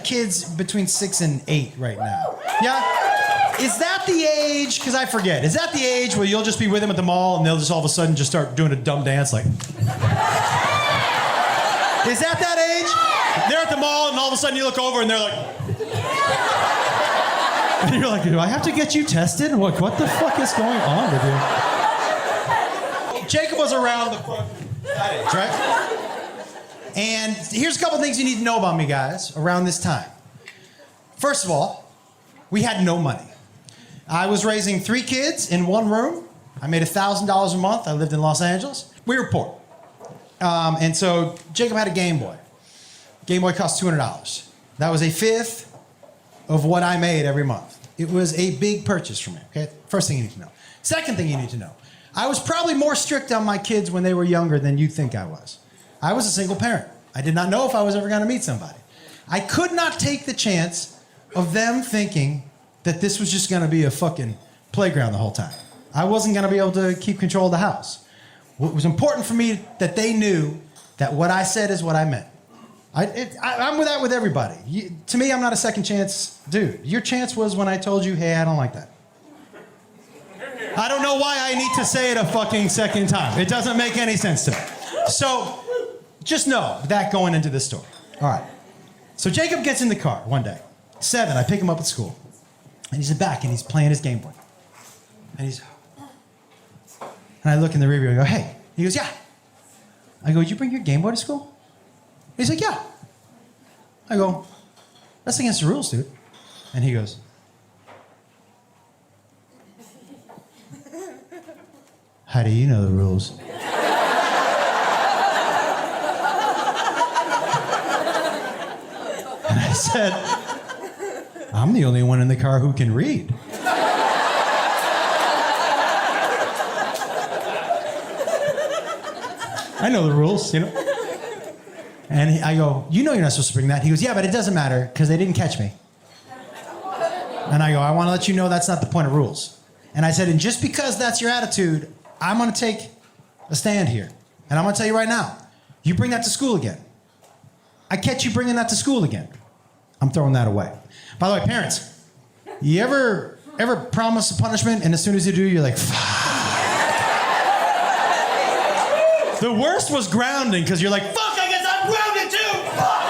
kids between 6 and 8 right now. Yeah? Is that the age, because I forget, is that the age where you'll just be with them at the mall and they'll just all of a sudden just start doing a dumb dance like... Is that age? They're at the mall and all of a sudden you look over and they're like... And you're like, do I have to get you tested? What the fuck is going on with you? Jacob was around that age, right? And here's a couple things you need to know about me, guys, around this time. First of all, we had no money. I was raising 3 kids in one room. I made $1,000 a month. I lived in Los Angeles. We were poor. And so Jacob had a Game Boy. Game Boy cost $200. That was a fifth of what I made every month. It was a big purchase for me, okay? First thing you need to know. Second thing you need to know. I was probably more strict on my kids when they were younger than you think I was. I was a single parent. I did not know if I was ever gonna meet somebody. I could not take the chance of them thinking that this was just gonna be a fucking playground the whole time. I wasn't gonna be able to keep control of the house. It was important for me that they knew that what I said is what I meant. I'm with that with everybody. To me, I'm not a second chance dude. Your chance was when I told you, hey, I don't like that. I don't know why I need to say it a fucking second time. It doesn't make any sense to me. So just know that going into this story. All right. So Jacob gets in the car one day. 7, I pick him up at school. And he's in the back and he's playing his Game Boy. And I look in the rearview and I go, hey. He goes, yeah. I go, did you bring your Game Boy to school? He's like, yeah. I go, that's against the rules, dude. And he goes, how do you know the rules? And I said, I'm the only one in the car who can read. I know the rules, you know? And I go, you know you're not supposed to bring that. He goes, yeah, but it doesn't matter because they didn't catch me. And I go, I want to let you know that's not the point of rules. And I said, and just because that's your attitude, I'm going to take a stand here. And I'm going to tell you right now, you bring that to school again. I catch you bringing that to school again. I'm throwing that away. By the way, parents, you ever promise a punishment and as soon as you do, you're like, fuck. The worst was grounding because you're like, fuck, I guess I'm grounded too. Fuck.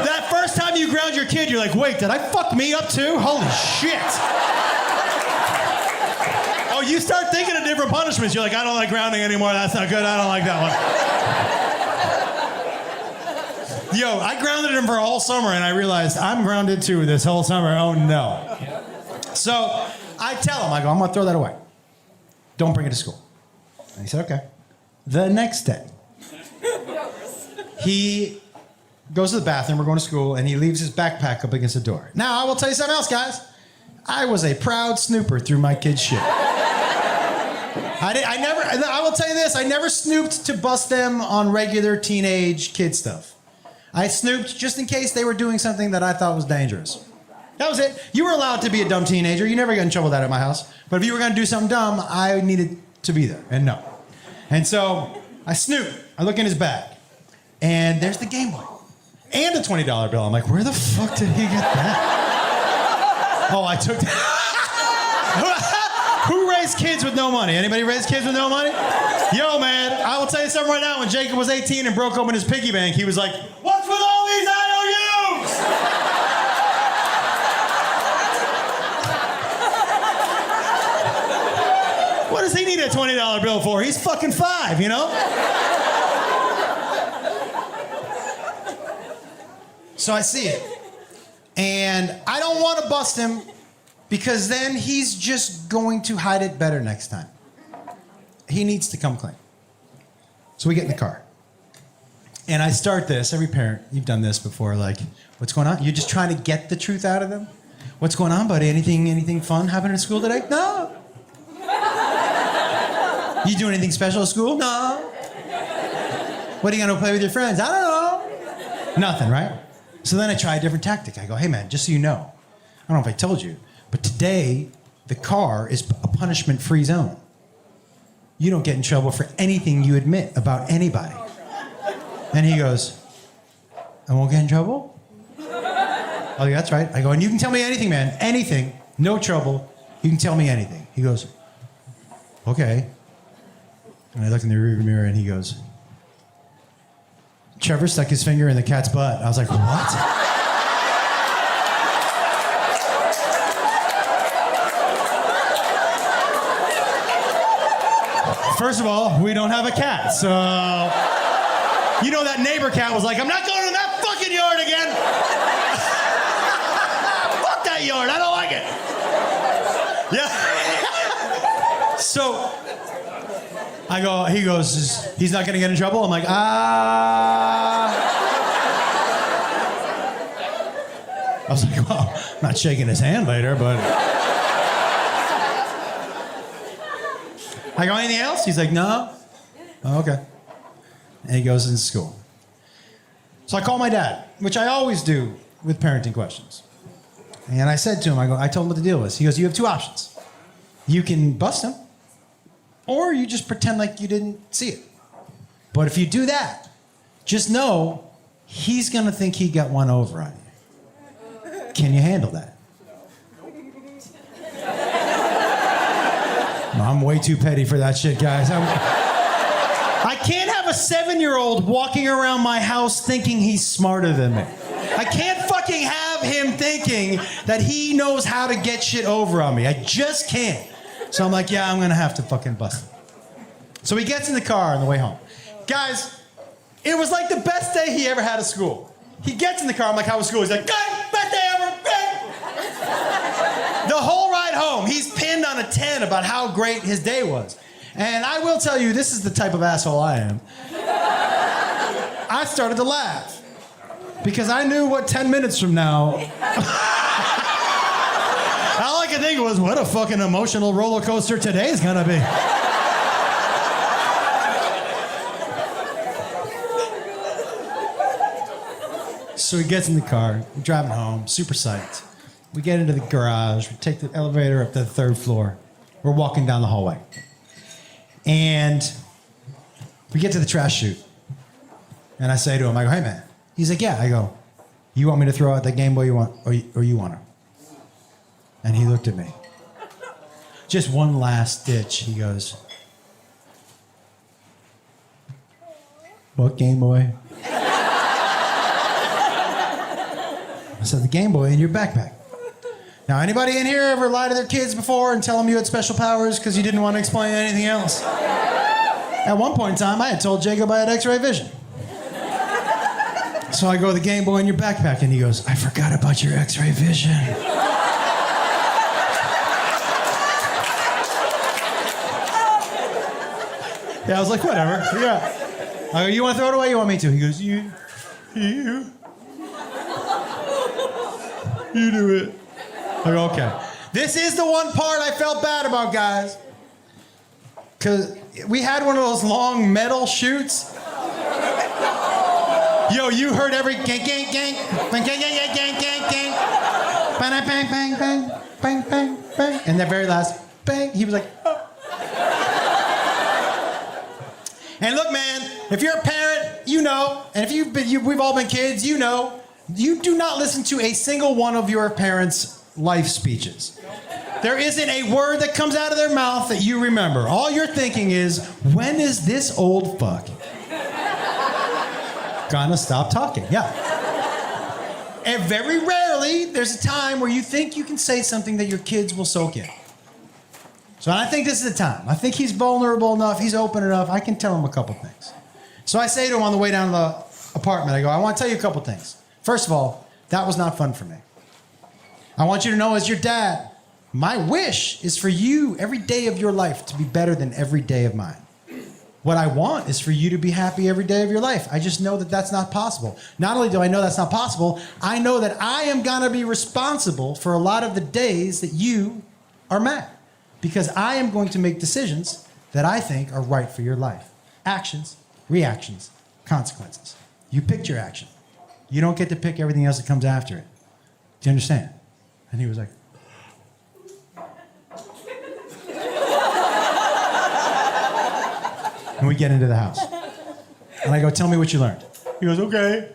That first time you ground your kid, you're like, wait, did I fuck me up too? Holy shit. Oh, you start thinking of different punishments. You're like, I don't like grounding anymore. That's not good. I don't like that one. Yo, I grounded him for a whole summer and I realized I'm grounded too this whole summer. Oh no. So I tell him, I go, I'm gonna throw that away. Don't bring it to school. And he said, okay. The next day, he goes to the bathroom, we're going to school, and he leaves his backpack up against the door. Now, I will tell you something else, guys. I was a proud snooper through my kid's shit. I will tell you this, I never snooped to bust them on regular teenage kid stuff. I snooped just in case they were doing something that I thought was dangerous. That was it. You were allowed to be a dumb teenager. You never got in trouble with that at my house. But if you were going to do something dumb, I needed to be there and know. And so I snoop. I look in his bag. And there's the Game Boy. And a $20 bill. I'm like, where the fuck did he get that? Oh, I took that. Who raised kids with no money? Anybody raise kids with no money? Yo, man, I will tell you something right now. When Jacob was 18 and broke open his piggy bank, he was like, what's with all these IOUs? What does he need a $20 bill for? He's fucking 5, you know? So I see it. And I don't want to bust him because then he's just going to hide it better next time. He needs to come clean. So we get in the car. And I start this, every parent, you've done this before, like, what's going on? You're just trying to get the truth out of them? What's going on, buddy? Anything fun happening at school today? No. You do anything special at school? No. What are you gonna play with your friends? I don't know. Nothing, right? So then I try a different tactic. I go, hey man, just so you know, I don't know if I told you, but today the car is a punishment-free zone. You don't get in trouble for anything you admit about anybody. And he goes, I won't get in trouble? Oh, yeah, that's right. I go, and you can tell me anything, man. Anything. No trouble. You can tell me anything. He goes, okay. And I look in the rearview mirror and he goes, Trevor stuck his finger in the cat's butt. I was like, what? First of all, we don't have a cat, so... You know that neighbor cat was like, I'm not going to that fucking yard again! Fuck that yard, I don't like it! Yeah. So, I go, he goes, he's not gonna get in trouble? I'm like, I was like, well, I'm not shaking his hand later, but... I go, anything else? He's like, no. Oh, okay. And he goes into school. So I call my dad, which I always do with parenting questions. And I said to him, I told him what the deal was. He goes, you have two options. You can bust him, or you just pretend like you didn't see it. But if you do that, just know he's going to think he got one over on you. Can you handle that? I'm way too petty for that shit, guys. I can't have a 7-year-old walking around my house thinking he's smarter than me. I can't fucking have him thinking that he knows how to get shit over on me. I just can't. So I'm like, yeah, I'm gonna have to fucking bust him. So he gets in the car on the way home. Guys, it was like the best day he ever had at school. He gets in the car, I'm like, how was school? He's like, good, best day ever, great. The whole ride home, he's pinned on a 10 about how great his day was. And I will tell you, this is the type of asshole I am. I started to laugh because I knew what 10 minutes from now, all I could think was, what a fucking emotional roller coaster today's gonna be. So he gets in the car, we're driving home, super psyched. We get into the garage, we take the elevator up to the 3rd floor. We're walking down the hallway. And we get to the trash chute. And I say to him, I go, hey man. He's like, yeah. I go, you want me to throw out the Game Boy you want, or you want to? And he looked at me. Just one last ditch. He goes, what Game Boy? I said, the Game Boy in your backpack. Now, anybody in here ever lie to their kids before and tell them you had special powers because you didn't want to explain anything else? At one point in time, I had told Jacob I had X-ray vision. So I go, the Game Boy in your backpack, and he goes, I forgot about your X-ray vision. Yeah, I was like, whatever, yeah. I go, you want to throw it away? You want me to? He goes, you do it. I go, okay. This is the one part I felt bad about, guys. Because we had one of those long metal chutes. Yo, you heard every gang, gang, gang, gang, gang, gang, gang, gang, gang. Bang, bang, bang, bang, bang, bang, bang. And that very last bang, he was like, oh. And look, man, if you're a parent, you know, and if we've all been kids, you know, you do not listen to a single one of your parents' life speeches. There isn't a word that comes out of their mouth that you remember. All you're thinking is, when is this old fuck gonna stop talking? Yeah. And very rarely, there's a time where you think you can say something that your kids will soak in. So I think this is the time. I think he's vulnerable enough, he's open enough, I can tell him a couple things. So I say to him on the way down to the apartment, I go, I want to tell you a couple things. First of all, that was not fun for me. I want you to know, as your dad, my wish is for you every day of your life to be better than every day of mine. What I want is for you to be happy every day of your life. I just know that that's not possible. Not only do I know that's not possible, I know that I am gonna be responsible for a lot of the days that you are mad. Because I am going to make decisions that I think are right for your life. Actions, reactions, consequences. You picked your action. You don't get to pick everything else that comes after it. Do you understand? And he was like, and we get into the house. And I go, tell me what you learned. He goes, okay.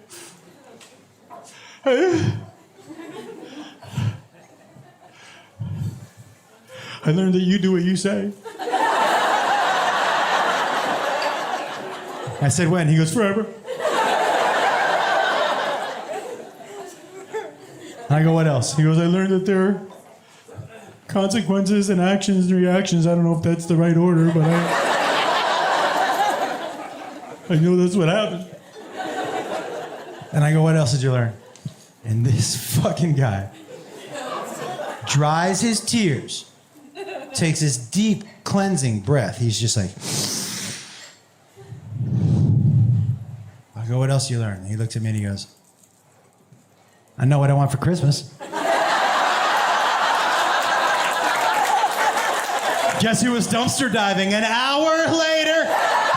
I learned that you do what you say. I said, when? He goes, forever. I go, what else? He goes, I learned that there are consequences and actions and reactions. I don't know if that's the right order, but I know that's what happened. And I go, what else did you learn? And this fucking guy dries his tears, takes this deep cleansing breath. He's just like, I go, what else did you learn? And he looks at me and he goes, I know what I want for Christmas. Guess who was dumpster diving an hour later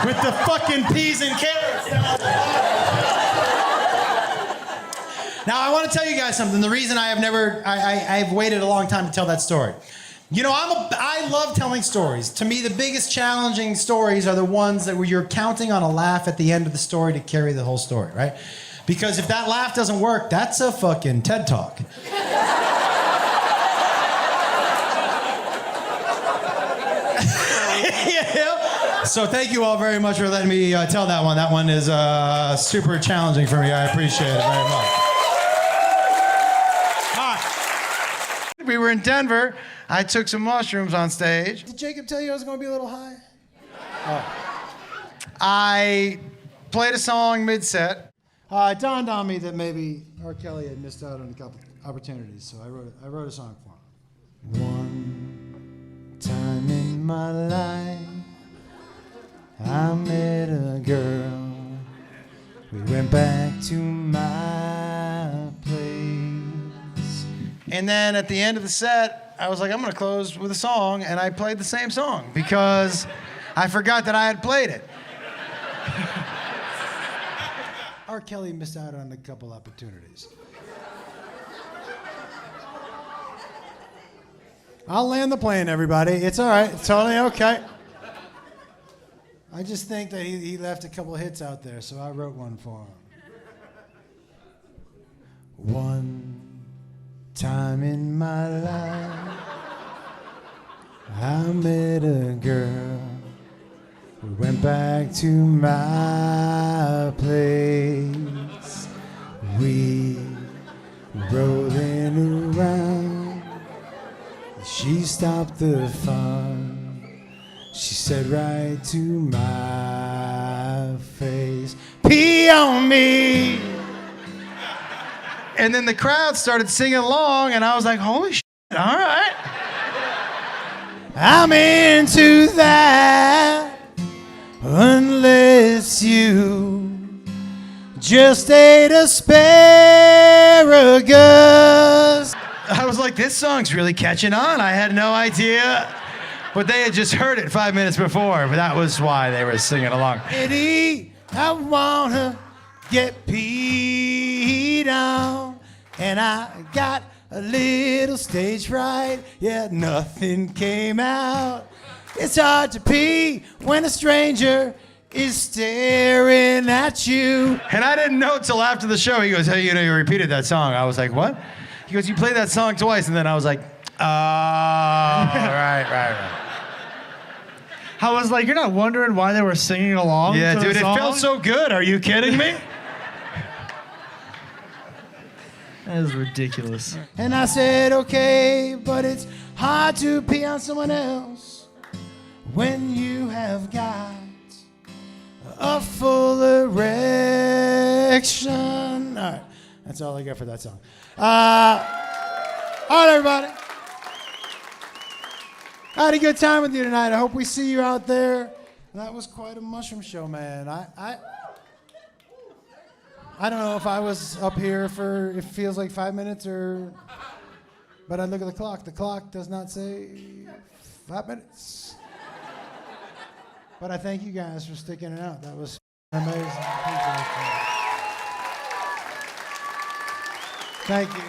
with the fucking peas and carrots? Now, I want to tell you guys something. The reason I've waited a long time to tell that story. You know, I love telling stories. To me, the biggest challenging stories are the ones that where you're counting on a laugh at the end of the story to carry the whole story, right? Because if that laugh doesn't work, that's a fucking TED Talk. Yeah. So thank you all very much for letting me tell that one. That one is super challenging for me. I appreciate it very much. All right. We were in Denver. I took some mushrooms on stage. Did Jacob tell you I was going to be a little high? Oh. I played a song mid-set. It dawned on me that maybe R. Kelly had missed out on a couple opportunities, so I wrote a song for him. One time in my life, I met a girl. We went back to my place. And then at the end of the set, I was like, I'm going to close with a song, and I played the same song because I forgot that I had played it. R. Kelly missed out on a couple opportunities. I'll land the plane, everybody. It's all right. It's totally okay. I just think that he left a couple hits out there, so I wrote one for him. One time in my life, I met a girl. We went back to my place. We were rolling around. She stopped the fun. She said right to my face, pee on me. And then the crowd started singing along, and I was like, holy shit, all right. I'm into that. Unless you just ate asparagus. I was like, this song's really catching on. I had no idea. But they had just heard it 5 minutes before, but that was why they were singing along. Eddie, I wanna get peed on. And I got a little stage fright. Yeah, nothing came out. It's hard to pee when a stranger is staring at you. And I didn't know till after the show. He goes, hey, you know, you repeated that song. I was like, what? He goes, you played that song twice. And then I was like, oh, right. I was like, you're not wondering why they were singing along? Yeah, to dude, the it song? felt so good. Are you kidding me? That is ridiculous. And I said, okay, but it's hard to pee on someone else when you have got a full erection. All right, that's all I got for that song. All right, everybody. I had a good time with you tonight. I hope we see you out there. That was quite a mushroom show, man. I don't know if I was up here for, it feels like 5 minutes or, but I look at the clock. The clock does not say 5 minutes. But I thank you guys for sticking it out. That was amazing. Thank you.